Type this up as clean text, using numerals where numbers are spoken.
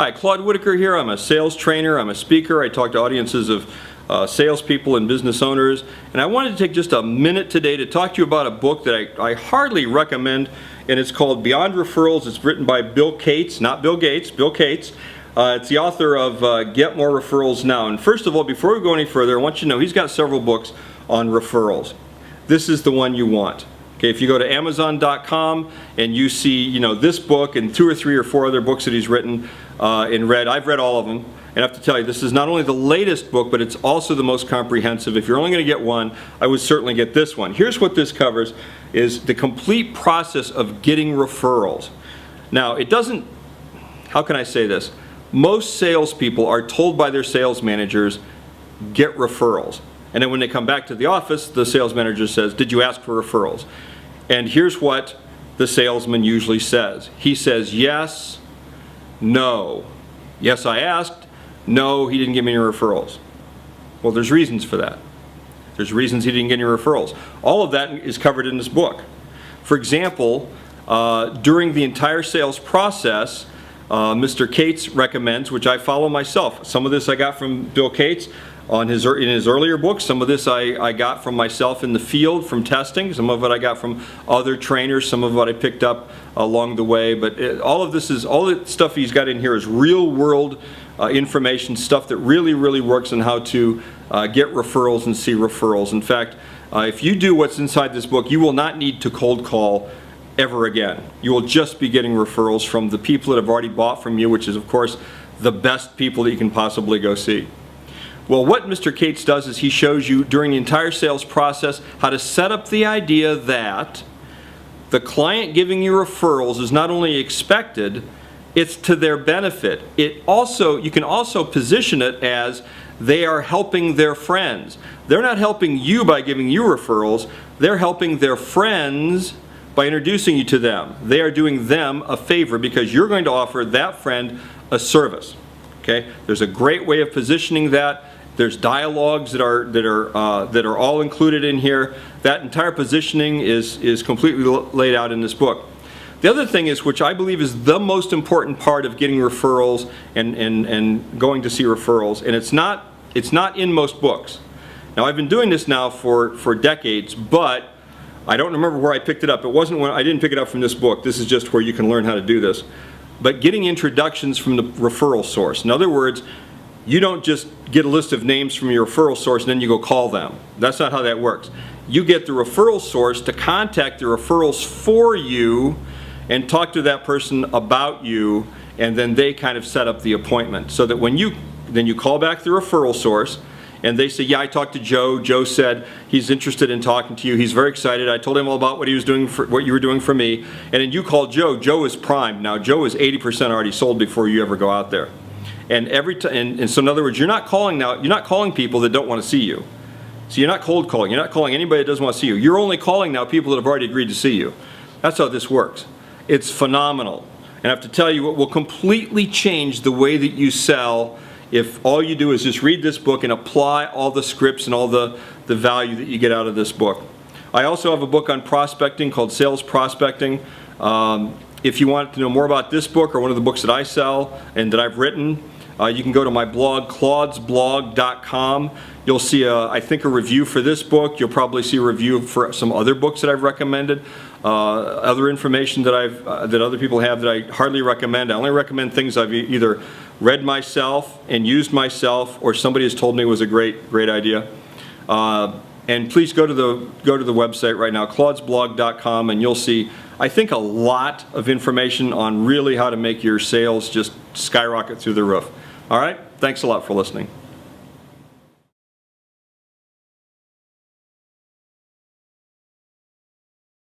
Hi, Claude Whitacre here. I'm a sales trainer. I'm a speaker. I talk to audiences of salespeople and business owners. And I wanted to take just a minute today to talk to you about a book that I hardly recommend, and it's called Beyond Referrals. It's written by Bill Cates, not Bill Gates, Bill Cates. It's the author of Get More Referrals Now. And first of all, before we go any further, I want you to know he's got several books on referrals. This is the one you want. Okay, if you go to Amazon.com and you see, this book and 2 or 3 or 4 other books that he's written and read, I've read all of them, and I have to tell you, this is not only the latest book, but it's also the most comprehensive. If you're only going to get one, I would certainly get this one. Here's what this covers: is the complete process of getting referrals. Now, it doesn't. How can I say this? Most salespeople are told by their sales managers, get referrals. And then when they come back to the office, the sales manager says, did you ask for referrals? And here's what the salesman usually says. He says, yes, no. Yes, I asked. No, he didn't give me any referrals. Well, there's reasons for that. There's reasons he didn't get any referrals. All of that is covered in this book. For example, during the entire sales process, Mr. Cates recommends, which I follow myself. Some of this I got from Bill Cates in his earlier books. Some of this I got from myself in the field from testing. Some of it I got from other trainers. Some of it I picked up along the way. But all the stuff he's got in here is real world information, stuff that really works on how to get referrals and see referrals. In fact, if you do what's inside this book, you will not need to cold call ever again. You will just be getting referrals from the people that have already bought from you, which is of course the best people that you can possibly go see. Well, what Mr. Cates does is he shows you during the entire sales process how to set up the idea that the client giving you referrals is not only expected, it's to their benefit. You can also position it as they are helping their friends. They're not helping you by giving you referrals, they're helping their friends by introducing you to them. They are doing them a favor because you're going to offer that friend a service. Okay? There's a great way of positioning that. There's dialogues that are all included in here. That entire positioning is completely laid out in this book. The other thing is, which I believe is the most important part of getting referrals and going to see referrals, and it's not in most books. Now, I've been doing this now for decades, but I don't remember where I picked it up. I didn't pick it up from this book. This is just where you can learn how to do this. But getting introductions from the referral source. In other words, you don't just get a list of names from your referral source and then you go call them. That's not how that works. You get the referral source to contact the referrals for you and talk to that person about you, and then they kind of set up the appointment. So that when you call back the referral source and they say, yeah, I talked to Joe. Joe said he's interested in talking to you. He's very excited. I told him all about what he was doing, what you were doing for me. And then you call Joe. Joe is primed. Now Joe is 80% already sold before you ever go out there. And so in other words, you're not calling people that don't want to see you. So you're not cold calling. You're not calling anybody that doesn't want to see you. You're only calling now people that have already agreed to see you. That's how this works. It's phenomenal. And I have to tell you, it will completely change the way that you sell if all you do is just read this book and apply all the scripts and all the value that you get out of this book. I also have a book on prospecting called Sales Prospecting. If you want to know more about this book or one of the books that I sell and that I've written, you can go to my blog, claudesblog.com. You'll see, I think, a review for this book. You'll probably see a review for some other books that I've recommended, other information that that other people have that I hardly recommend. I only recommend things I've either read myself and used myself, or somebody has told me was a great idea. And please go to the website right now, claudesblog.com, and you'll see, I think, a lot of information on really how to make your sales just skyrocket through the roof. All right? Thanks a lot for listening.